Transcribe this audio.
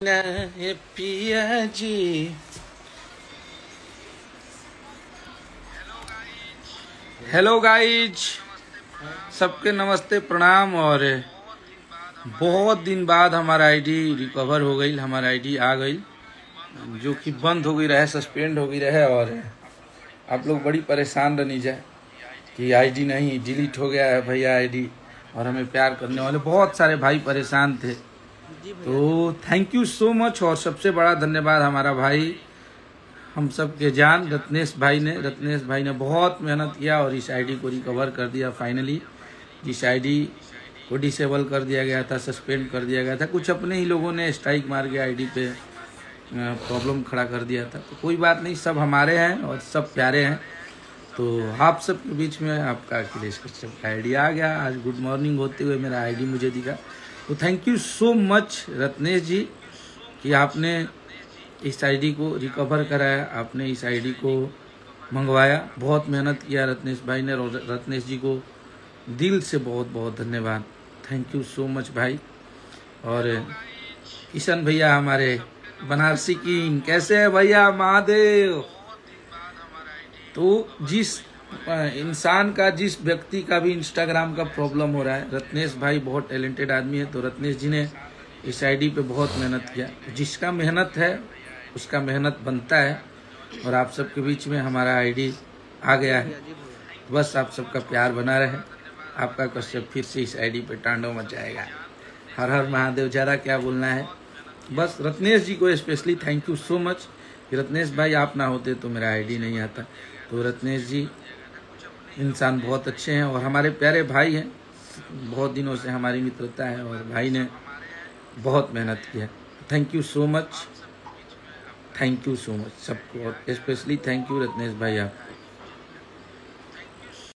पिया जी। Hello guys, सबके नमस्ते प्रणाम। और बहुत दिन बाद हमारा आईडी रिकवर हो गई, हमारा आईडी आ गई जो कि बंद हो गई रहे, सस्पेंड हो गई रहे। और आप लोग बड़ी परेशान रहनी जाए कि आईडी नहीं, डिलीट हो गया है भैया आईडी। और हमें प्यार करने वाले बहुत सारे भाई परेशान थे, तो थैंक यू सो मच। और सबसे बड़ा धन्यवाद हमारा भाई, हम सब के जान रत्नेश भाई ने बहुत मेहनत किया और इस आईडी को रिकवर कर दिया फाइनली। जिस आईडी को डिसेबल कर दिया गया था, सस्पेंड कर दिया गया था, कुछ अपने ही लोगों ने स्ट्राइक मार के आईडी पे प्रॉब्लम खड़ा कर दिया था। तो कोई बात नहीं, सब हमारे हैं और सब प्यारे हैं। तो आप सब के बीच में आपका अखिलेश कश्यप का आईडी आ गया। आज गुड मॉर्निंग होते हुए मेरा आईडी मुझे दिखा। तो thank you so much Ratnesh ji कि आपने इस आईडी को रिकवर कराया, आपने इस आईडी को मंगवाया। बहुत मेहनत किया रत्नेश भाई ने, और रत्नेश जी को दिल से बहुत बहुत धन्यवाद। थैंक यू सो मच भाई। और किशन भैया हमारे बनारसी किंग, कैसे है भैया महादेव। तो जिस इंसान का, जिस व्यक्ति का भी इंस्टाग्राम का प्रॉब्लम हो रहा है, रत्नेश भाई बहुत टैलेंटेड आदमी है। तो रत्नेश जी ने इस आईडी पे बहुत मेहनत किया। जिसका मेहनत है उसका मेहनत बनता है। और आप सबके बीच में हमारा आईडी आ गया है। बस आप सबका प्यार बना रहे। आपका कश्यप फिर से इस आईडी पे तांडव मचाएगा। हर हर महादेव। ज़्यादा क्या बोलना है, बस रत्नेश जी को specially thank you so much. Ratnesh भाई आप ना होते तो मेरा आईडी नहीं आता। तो रत्नेश जी इंसान बहुत अच्छे हैं और हमारे प्यारे भाई हैं। बहुत दिनों से हमारी मित्रता है और भाई ने बहुत मेहनत की है। Thank you so much, thank you so much सबको। और स्पेशली थैंक यू रत्नेश भाई आपको।